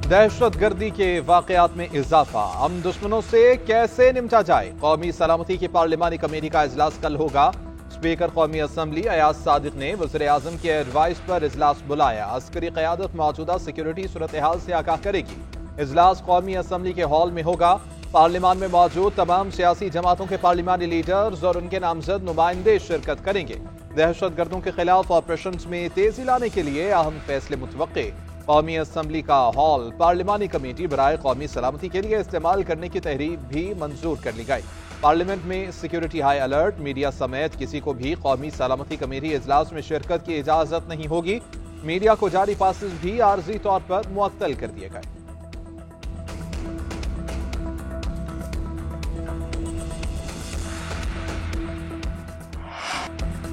दहशत गर्दी के वाकयात में इजाफा, हम दुश्मनों से कैसे निपटा जाए। कौमी सलामती की पार्लिमानी कमेटी का इजलास कल होगा। स्पीकर कौमी असम्बली अयाज सादिक ने वज़ीर आज़म के एडवाइस पर इजलास बुलाया। अस्करी क़यादत मौजूदा सिक्योरिटी सूरत हाल से आगाह करेगी। इजलास कौमी असम्बली के हॉल में होगा। पार्लियामान में मौजूद तमाम सियासी जमातों के पार्लिमानी लीडर्स और उनके नामजद नुमाइंदे शिरकत करेंगे। दहशत गर्दों के खिलाफ ऑपरेशन में तेजी लाने के लिए अहम फैसले मुतवक्के। कौमी असम्बली का हॉल पार्लिमानी कमेटी बराए कौमी सलामती के लिए इस्तेमाल करने की तहरीर भी मंजूर कर ली गई। पार्लियामेंट में सिक्योरिटी हाई अलर्ट, मीडिया समेत किसी को भी कौमी सलामती कमेटी इजलास में शिरकत की इजाजत नहीं होगी। मीडिया को जारी पासेस भी आर्जी तौर पर मुअत्तल कर दिए गए।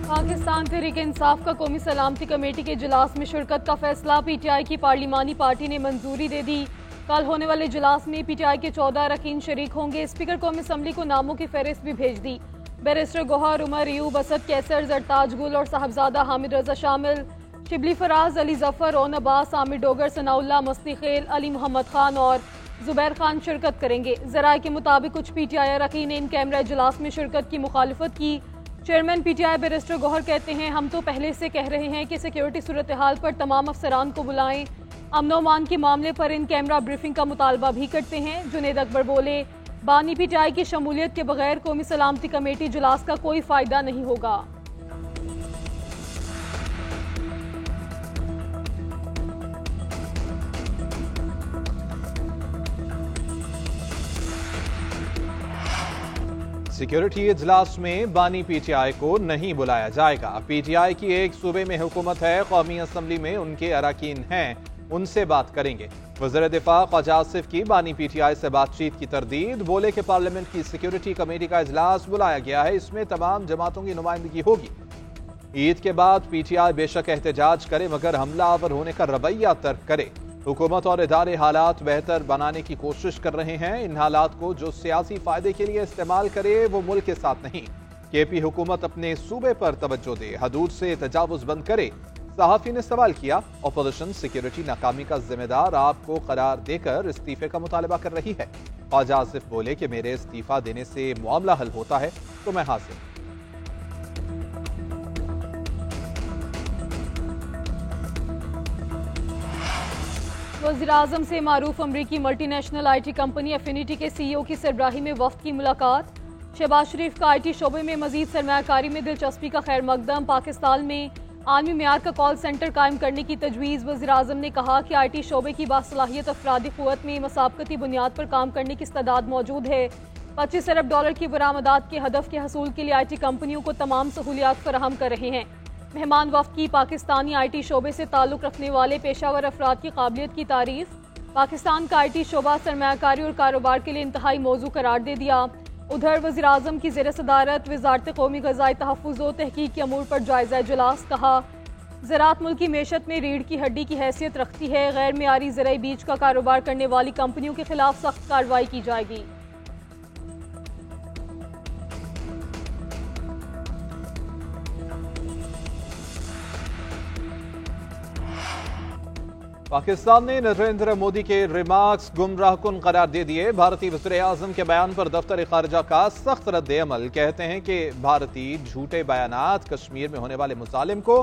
पाकिस्तान तहरीक इंसाफ का कौमी सलामती कमेटी के इजलास में शिरकत का फैसला पीटीआई की पार्लिमानी पार्टी ने मंजूरी दे दी। कल होने वाले इजलास में पीटीआई के 14 अरकान शरीक होंगे। स्पीकर कौमी असम्बली को नामों की फहरिस्त भी भेज दी। बैरिस्टर गौहर, उमर यूब, असद कैसर, जरताज गुल और साहबजादा हामिद रजा शामिल। शिबली फराज, अली जफर, ओन अब्बास, आमिर डोगर, सनाउल्ला, मस्ती खेल, अली मोहम्मद खान और जुबैर खान शिरकत करेंगे। जराये के मुताबिक कुछ पीटीआई अरकान ने इन कैमरा इजलास में शिरकत की मुखालिफत की। चेयरमैन पीटीआई बैरिस्टर गौहर कहते हैं, हम तो पहले से कह रहे हैं कि सिक्योरिटी सूरत हाल पर तमाम अफसरान को बुलाएं। अमन अमान के मामले पर इन कैमरा ब्रीफिंग का मुतालबा भी करते हैं। जुनेद अकबर बोले, बानी पीटीआई की शमूलियत के बगैर कौमी सलामती कमेटी इजलास का कोई फायदा नहीं होगा। सिक्योरिटी इजलास में बानी पीटीआई को नहीं बुलाया जाएगा। पीटीआई की एक सूबे में हुकूमत है, कौमी असम्बली में उनके अरकान हैं, उनसे बात करेंगे। वज़ीर दिफा ख्वाजा आसिफ की बानी पीटीआई से बातचीत की तरदीद। बोले कि पार्लियामेंट की सिक्योरिटी कमेटी का इजलास बुलाया गया है, इसमें तमाम जमातों की नुमाइंदगी होगी। ईद के बाद पीटीआई बेशक एहतजाज करे मगर हमलावर होने का रवैया तर्क करे। हुकूमत और इदारे हालात बेहतर बनाने की कोशिश कर रहे हैं। इन हालात को जो सियासी फायदे के लिए इस्तेमाल करे वो मुल्क के साथ नहीं। केपी हुकूमत अपने सूबे पर तवज्जो दे, हदूद से तजावुज बंद करे। सहाफी ने सवाल किया, अपोजिशन सिक्योरिटी नाकामी का जिम्मेदार आपको करार देकर इस्तीफे का मुतालबा कर रही है। ख्वाजा आसिफ बोले कि मेरे इस्तीफा देने से मामला हल होता है तो मैं हाजिर। वज़ीर आज़म से मारूफ अमरीकी मल्टीनेशनल IT कंपनी एफिनिटी के CEO की सरबराही में वफ्द की मुलाकात। शहबाज शरीफ का IT शोबे में मजीद सरमायाकारी में दिलचस्पी का खैर मकदम। पाकिस्तान में आलमी मेयार का कॉल सेंटर कायम करने की तजवीज़। वज़ीर आज़म ने कहा कि IT शोबे की बासलाहियत अफरादी क़ुव्वत में मसाबकती बुनियाद पर काम करने की इस्तेदाद मौजूद है। $25 अरब की बरामदात के हदफ के हसूल के लिए IT कंपनियों को तमाम सहूलियात फराहम कर रहे हैं। मेहमान वफ्द की पाकिस्तानी IT शोबे से ताल्लुक़ रखने वाले पेशावर अफराद की काबिलियत की तारीफ। पाकिस्तान का IT शोबा सरमायाकारी और कारोबार के लिए इंतहाई मौजू करार दे दिया। उधर वज़ीर आज़म की ज़ेर सदारत वज़ारत क़ौमी ग़ज़ाई तहफ़्फ़ुज़ व तहक़ीक़ के अमूर पर जायज़ा इजलास। कहा, ज़राअत मुल्क की मेशत में रीढ़ की हड्डी की हैसियत रखती है। गैर मियारी ज़राई बीज का कारोबार करने वाली कंपनियों के खिलाफ सख्त कार्रवाई की जाएगी। पाकिस्तान ने नरेंद्र मोदी के रिमार्क्स गुमराहकुन करार दे दिए। भारतीय वज़ीर आज़म के बयान पर दफ्तर खारजा का सख्त रद्द अमल। कहते हैं कि भारतीय झूठे बयानात कश्मीर में होने वाले मुसालिम को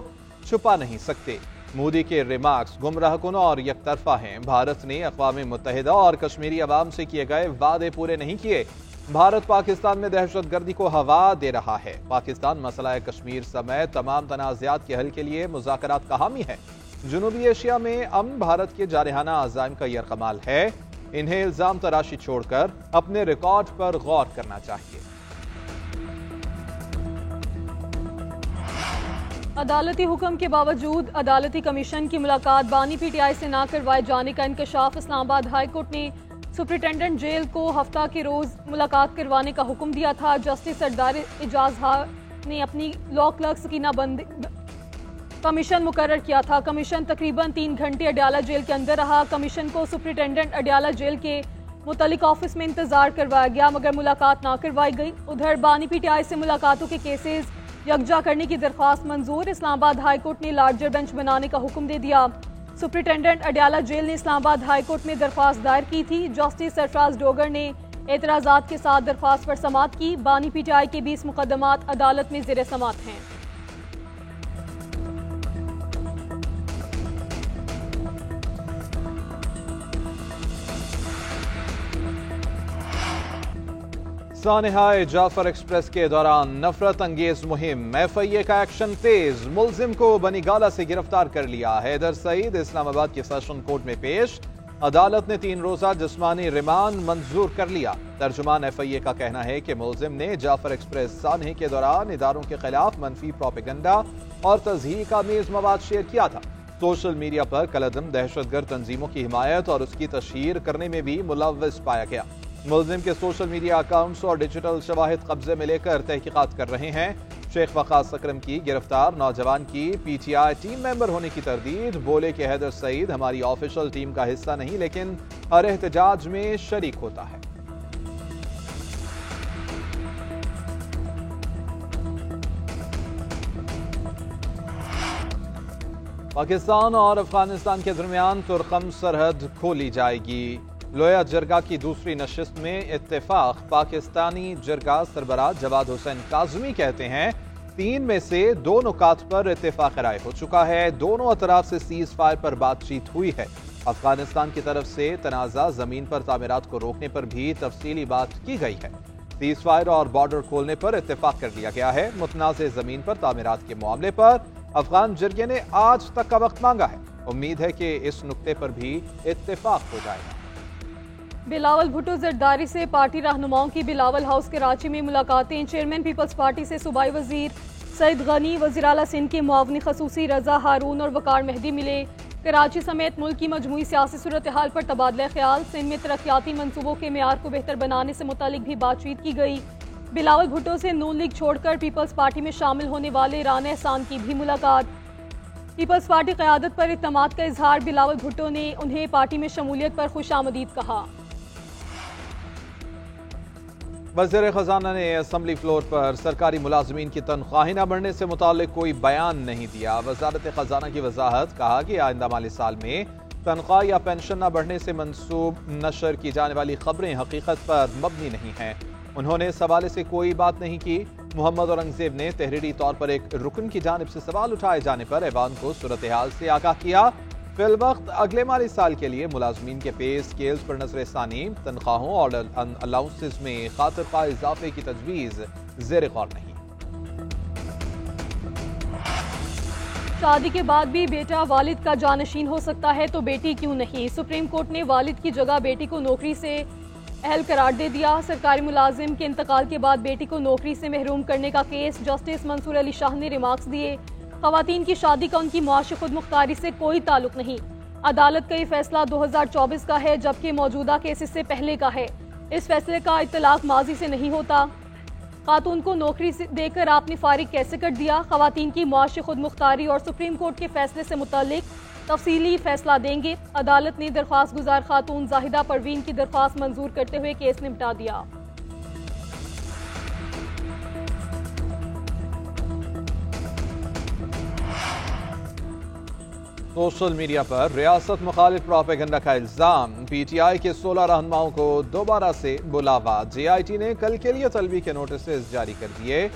छुपा नहीं सकते। मोदी के रिमार्क्स गुमराहकुन और यकतरफा हैं। भारत ने अक़वाम मुत्तहिदा और कश्मीरी अवाम से किए गए वादे पूरे नहीं किए। भारत पाकिस्तान में दहशत गर्दी को हवा दे रहा है। पाकिस्तान मसला कश्मीर समेत तमाम तनाज़ात के हल के लिए मुज़ाकरात का हामी है। जनूबी एशिया में अमन भारत के जारहाना अज़ाइम का यह कमाल है। इन्हें इल्जाम तराशी छोड़कर अपने रिकॉर्ड पर गौर करना चाहिए। अदालती हुक्म के बावजूद अदालती कमीशन की मुलाकात बानी पीटीआई से ना करवाए जाने का इंकशाफ। इस्लामाबाद हाई कोर्ट ने सुप्रिटेंडेंट जेल को हफ्ता के रोज मुलाकात करवाने का हुक्म दिया था। जस्टिस सरदार एजाज ने अपनी लॉ क्लर्क सकीना बंद कमीशन मुकर्रर किया था। कमीशन तकरीबन 3 घंटे अडयाला जेल के अंदर रहा। कमीशन को सुप्रिटेंडेंट अडयाला जेल के मुतल्लिक ऑफिस में इंतजार करवाया गया मगर मुलाकात ना करवाई गई। उधर बानी पीटीआई से मुलाकातों के केसेस यकजा करने की दरख्वास्त मंजूर। इस्लामाबाद हाई कोर्ट ने लार्जर बेंच बनाने का हुक्म दे दिया। सुप्रिंटेंडेंट अडयाला जेल ने इस्लामाबाद हाई कोर्ट में दरख्वास्त दायर की थी। जस्टिस सरफराज डोगर ने एतराजात के साथ दरख्वास्त पर समाअत की। बानी पीटीआई के 20 मुकदमात अदालत में ज़ेर समाअत हैं। सानेहाए जाफर एक्सप्रेस के दौरान नफरत अंगेज मुहिम, एफआईए का एक्शन तेज, मुलजिम को बनीगाला से गिरफ्तार कर लिया। हैदर सईद इस्लामाबाद के सेशन कोर्ट में पेश, अदालत ने 3 रोजा जिस्मानी रिमांड मंजूर कर लिया। तर्जुमान एफआईए का कहना है कि मुलजिम ने जाफर एक्सप्रेस सानहे के दौरान इदारों के खिलाफ मनफी प्रोपेगेंडा और तज़हीक आमेज मवाद शेयर किया था। सोशल मीडिया पर कलअदम दहशतगर्द तंजीमों की हिमायत और उसकी तशहीर करने में भी मुलव्वस पाया गया। मुलजिम के सोशल मीडिया अकाउंट्स और डिजिटल शवाहिद कब्जे में लेकर तहकीकात कर रहे हैं। शेख वकास अकरम की गिरफ्तार नौजवान की पीटीआई टीम मेंबर होने की तरदीद, बोले कि हैदर सईद हमारी ऑफिशियल टीम का हिस्सा नहीं लेकिन हर एहतजाज में शरीक होता है। पाकिस्तान और अफगानिस्तान के दरमियान तुर्कम सरहद खोली जाएगी। लोया जरगा की दूसरी नशिस्त में इत्तेफाक। पाकिस्तानी जरगा सरबराह जवाद हुसैन काज़मी कहते हैं 3 में से 2 नुकात पर इत्तेफाक राय हो चुका है। दोनों अतराफ से सीज फायर पर बातचीत हुई है। अफगानिस्तान की तरफ से तनाज़ा जमीन पर तामीरात को रोकने पर भी तफसीली बात की गई है। सीज फायर और बॉर्डर खोलने पर इत्तेफाक कर लिया गया है। मुतनाज़ जमीन पर तामीरात के मामले पर अफगान जरगे ने आज तक का वक्त मांगा है। उम्मीद है कि इस नुक्ते पर भी इत्तेफाक हो जाएगा। बिलावल भुट्टो जरदारी से पार्टी रहनुमाओं की बिलावल हाउस कराची में मुलाकातें। चेयरमैन पीपल्स पार्टी से सूबाई वजीर सईद गनी, वज़ीर आला सिंध के मुआवनी खसूसी रजा हारून और वकार मेहदी मिले। कराची समेत मुल्क की मजमूई सियासी सूरत हाल पर तबादला ख्याल। सिंध में तरक्याती मनसूबों के मेयार को बेहतर बनाने से मुतालिक भी बातचीत की गई। बिलावल भुट्टो से नून लीग छोड़कर पीपल्स पार्टी में शामिल होने वाले राना एहसान की भी मुलाकात। पीपल्स पार्टी क़यादत पर इत्तमाद का इजहार। बिलावल भुट्टो ने उन्हें पार्टी में शमूलियत पर खुशामदीद कहा। वज़ीर ख़ज़ाना ने असम्बली फ्लोर पर सरकारी मुलाजमीन की तनख्वाहें न बढ़ने से मुताल्लिक कोई बयान नहीं दिया। वज़ारत ख़ज़ाना की वजाहत, कहा कि आइंदा माली साल में तनख्वाह या पेंशन न बढ़ने से मंसूब नशर की जाने वाली खबरें हकीकत पर मबनी नहीं हैं। उन्होंने इस हवाले से कोई बात नहीं की। मोहम्मद औरंगजेब ने तहरीरी तौर पर एक रुकन की जानिब से सवाल उठाए जाने पर ऐवान को सूरत हाल से आगाह किया। फिल वक्त अगले माली साल के लिए मुलाजमीन के पे स्केल्स पर नजरसानी, तनख्वाहों और अलाउंसेस में खातिर खा इजाफे की तजवीज़ ज़ेर गौर नहीं। शादी के बाद भी बेटा वालिद का जानशीन हो सकता है तो बेटी क्यों नहीं। सुप्रीम कोर्ट ने वालिद की जगह बेटी को नौकरी से अहल करार दे दिया। सरकारी मुलाजिम के इंतकाल के बाद बेटी को नौकरी से महरूम करने का केस जस्टिस मंसूर अली शाह ने रिमार्क्स दिए। खवातीन की शादी का उनकी मुआशी खुद मुख्तारी से कोई ताल्लुक नहीं। अदालत का ये फैसला 2024 का है, जबकि मौजूदा केस इससे पहले का है। इस फैसले का इतलाक माजी से नहीं होता। खातून को नौकरी से देकर आपने फारिग कैसे कर दिया। खवातीन की मुआशी खुद मुख्तारी और सुप्रीम कोर्ट के फैसले से मुतालिक तफसीली फैसला देंगे। अदालत ने दरख्वास्त गुजार खातून जाहिदा परवीन की दरख्वास्त मंजूर करते हुए केस निपटा दिया। सोशल मीडिया पर रियासत मुखालिफ प्रोपेगेंडा का इल्जाम। पीटीआई के 16 रहनुमाओं को दोबारा से बुलावा। जेआईटी ने कल के लिए तलबी के नोटिस जारी कर दिए।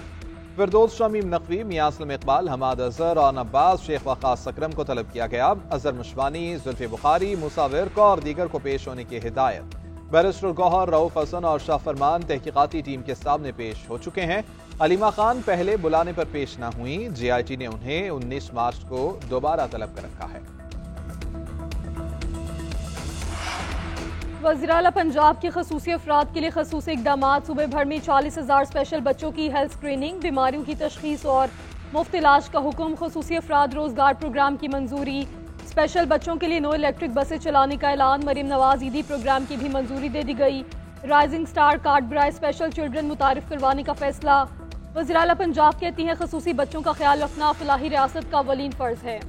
फिरदौस शमीम नकवी, मियां असलम इकबाल, हमाद अजहर और अब्बास शेख वकास अकरम को तलब किया गया। अजहर मुशवानी, जुल्फे बुखारी, मूसा विर्क और दीगर को पेश होने की हिदायत। बैरिस्टर गौहर, रऊफ हसन और शाह फरमान तहकीकाती टीम के सामने पेश हो चुके हैं। अलीमा खान पहले बुलाने पर पेश न हुई। जेआईटी ने उन्हें 19 मार्च को दोबारा तलब कर रखा है। वज़ीर आला पंजाब के खसूसी अफराद के लिए खसूसी इक़दामात। सूबे भर में 40,000 स्पेशल बच्चों की हेल्थ स्क्रीनिंग, बीमारियों की तशखीस और मुफ्त इलाज का हुक्म। खसूसी अफराद रोजगार प्रोग्राम की मंजूरी। स्पेशल बच्चों के लिए 9 इलेक्ट्रिक बसें चलाने का ऐलान। मरीम नवाज ईदी प्रोग्राम की भी मंजूरी दे दी गई। राइजिंग स्टार कार्ड बराए स्पेशल चिल्ड्रन मुतारिफ करवाने का फैसला। वज़ीर आला पंजाब कहती हैं खसूसी बच्चों का ख्याल रखना फलाही रियासत का अवलीन फर्ज है।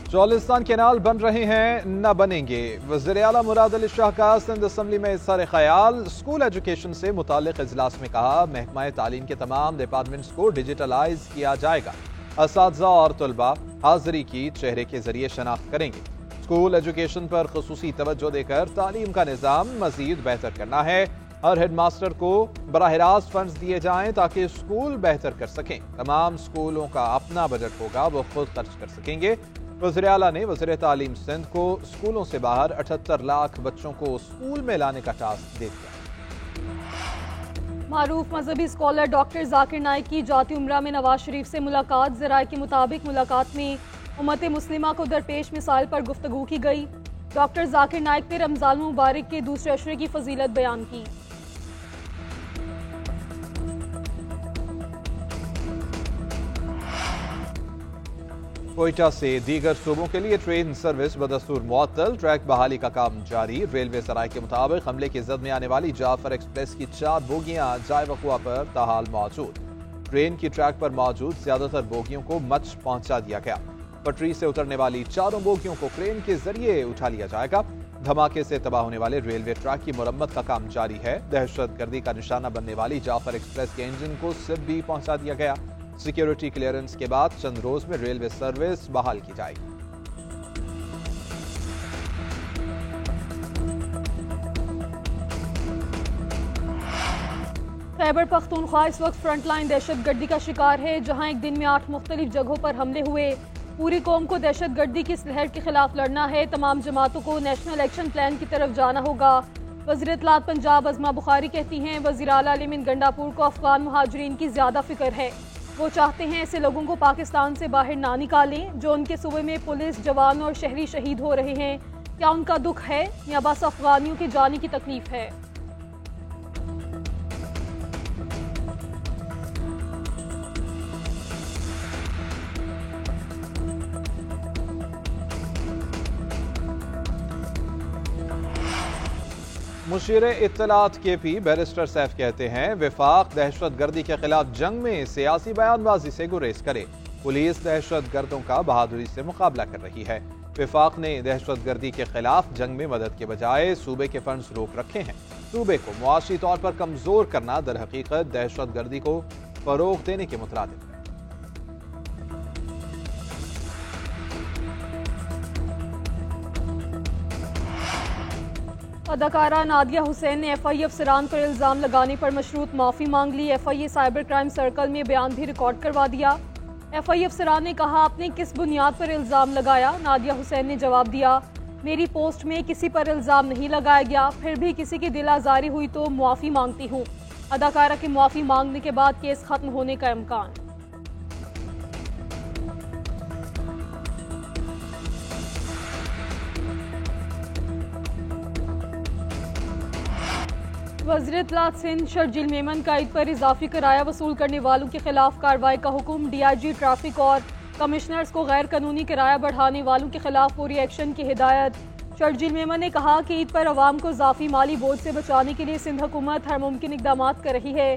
चौलिस्तान कैनाल बन रहे हैं न बनेंगे। वज़ीर आला मुराद अली शाह का सिंध असम्बली में इज़हार ख्याल। स्कूल एजुकेशन से मुताल्लिक़ इजलास में कहा, महकमा तालीम के तमाम डिपार्टमेंट्स को डिजिटलाइज किया जाएगा। असातिज़ा और तलबा हाज़िरी की चेहरे के जरिए शनाख्त करेंगे। स्कूल एजुकेशन पर खुसूसी तवज्जो देकर तालीम का निज़ाम मज़ीद बेहतर करना है। हर हेड मास्टर को बराह रास्त फंड्स दिए जाएं ताकि स्कूल बेहतर कर सकें। तमाम स्कूलों का अपना बजट होगा, वो खुद खर्च कर सकेंगे। वज़ीर आला ने वज़ीर तालीम सिंध को स्कूलों से बाहर 78 लाख बच्चों को स्कूल में लाने का टास्क दे दिया। मारूफ मजहबी स्कॉलर डॉक्टर जाकिर नाइक की जाती उम्रा में नवाज शरीफ से मुलाकात। ज़राए के मुताबिक मुलाकात में उम्मत मुस्लिमा को दरपेश मिसाइल पर गुफ्तगू की गई। डॉक्टर जाकिर नाइक ने रमजान मुबारक के दूसरे अशरे की फजीलत बयान की। कोयटा से दीगर सूबों के लिए ट्रेन सर्विस बदस्तूर मुअत्तल। ट्रैक बहाली का काम जारी। रेलवे सराय के मुताबिक हमले की जद में आने वाली जाफर एक्सप्रेस की 4 बोगियां जाए वक़ुआ पर ताहाल मौजूद। ट्रेन की ट्रैक पर मौजूद ज्यादातर बोगियों को मच पहुंचा दिया गया। पटरी से उतरने वाली 4 बोगियों को क्रेन के जरिए उठा लिया जाएगा। धमाके से तबाह होने वाले रेलवे ट्रैक की मुरम्मत का काम जारी है। दहशतगर्दी का निशाना बनने वाली जाफर एक्सप्रेस के इंजन को सिर्फ भी पहुंचा दिया गया। सिक्योरिटी क्लियरेंस के बाद चंद रोज में रेलवे सर्विस बहाल की जाएगी। खैबर पख्तूनख्वा इस वक्त फ्रंटलाइन दहशतगर्दी का शिकार है, जहां एक दिन में 8 मुख्तलिफ जगहों पर हमले हुए। पूरी कौम को दहशतगर्दी की इस लहर के खिलाफ लड़ना है। तमाम जमातों को नेशनल एक्शन प्लान की तरफ जाना होगा। वज़ीर इत्तलात पंजाब अज़मा बुखारी कहती हैं, वज़ीर आला अलीमिन गंडापुर को अफगान मुहाजिरीन की ज्यादा फिक्र है। वो चाहते हैं ऐसे लोगों को पाकिस्तान से बाहर ना निकालें जो उनके सूबे में पुलिस जवान और शहरी शहीद हो रहे हैं। क्या उनका दुख है या बस अफगानियों के जाने की तकलीफ है? मुशीरे इत्तलात KP बैरिस्टर सैफ कहते हैं, विफाक दहशतगर्दी के खिलाफ जंग में सियासी बयानबाजी से गुरेज करे। पुलिस दहशतगर्दों का बहादुरी से मुकाबला कर रही है। विफाक ने दहशतगर्दी के खिलाफ जंग में मदद के बजाय सूबे के फंड्स रोक रखे हैं। सूबे को मुआशी तौर पर कमजोर करना दर हकीकत दहशतगर्दी को फरोग देने के मुतरादिफ है। अदाकारा नादिया हुसैन ने FI अफसरान पर इल्ज़ाम लगाने पर मशरूत माफ़ी मांग ली। FI साइबर क्राइम सर्कल में बयान भी रिकॉर्ड करवा दिया। FI अफसरान ने कहा, आपने किस बुनियाद पर इल्ज़ाम लगाया? नादिया हुसैन ने जवाब दिया, मेरी पोस्ट में किसी पर इल्ज़ाम नहीं लगाया गया, फिर भी किसी की दिल आज़ारी हुई तो मुआफ़ी मांगती हूँ। अदाकारा के मुआफ़ी मांगने के बाद केस खत्म होने का इम्कान। वज़ीर इत्तलात सिंध शर्जील मेमन का ईद पर इजाफी किराया वसूल करने वालों के खिलाफ कार्रवाई का हुक्म। DIG ट्रैफिक और कमिश्नर्स को गैर कानूनी किराया बढ़ाने वालों के खिलाफ पूरी एक्शन की हिदायत। शर्जील मेमन ने कहा कि ईद पर अवाम को इजाफी माली बोझ से बचाने के लिए सिंध हुकूमत हर मुमकिन इकदाम कर रही है।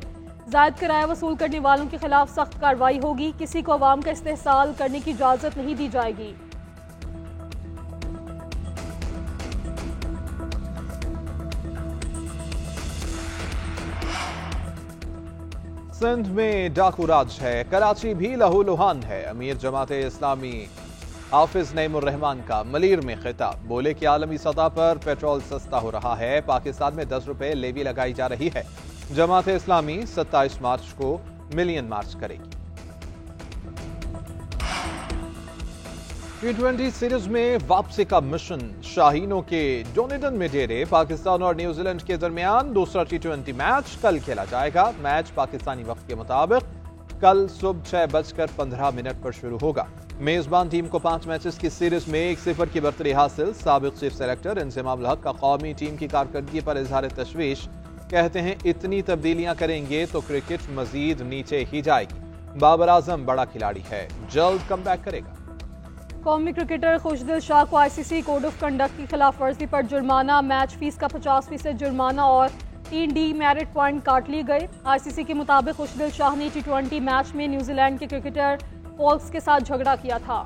जायद किराया वसूल करने वालों के खिलाफ सख्त कार्रवाई होगी। किसी को अवाम का इस्तेहसाल करने की इजाजत नहीं दी जाएगी। सिंध में डाकू राज है, कराची भी लहूलुहान है। अमीर जमात इस्लामी हाफिज नईमुर रहमान का मलीर में खिताब। बोले कि आलमी सतह पर पेट्रोल सस्ता हो रहा है, पाकिस्तान में 10 रुपए लेवी लगाई जा रही है। जमात इस्लामी 27 मार्च को मिलियन मार्च करेगी। T20 सीरीज में वापसी का मिशन। शाहीनों के डोनेडन में डेरे। पाकिस्तान और न्यूजीलैंड के दरमियान दूसरा T20 मैच कल खेला जाएगा। मैच पाकिस्तानी वक्त के मुताबिक कल सुबह 6:15 पर शुरू होगा। मेजबान टीम को 5 मैचेस की सीरीज में 1-0 की बर्तरी हासिल। साबिक चीफ सेलेक्टर इंजमाम हक का कौमी टीम की कारकर्दगी पर इजहार तशवीश। कहते हैं, इतनी तब्दीलियां करेंगे तो क्रिकेट मजीद नीचे ही जाएगी। बाबर आजम बड़ा खिलाड़ी है, जल्द कम बैक करेगा। कौमी क्रिकेटर खुशदिल शाह को ICC कोड ऑफ कंडक्ट की खिलाफ वर्जी पर जुर्माना। मैच फीस का 50% जुर्माना और 3 डीमेरिट पॉइंट काट लिए गए। ICC के मुताबिक खुशदिल शाह ने T20 मैच में न्यूजीलैंड के क्रिकेटर फॉल्क्स के साथ झगड़ा किया था।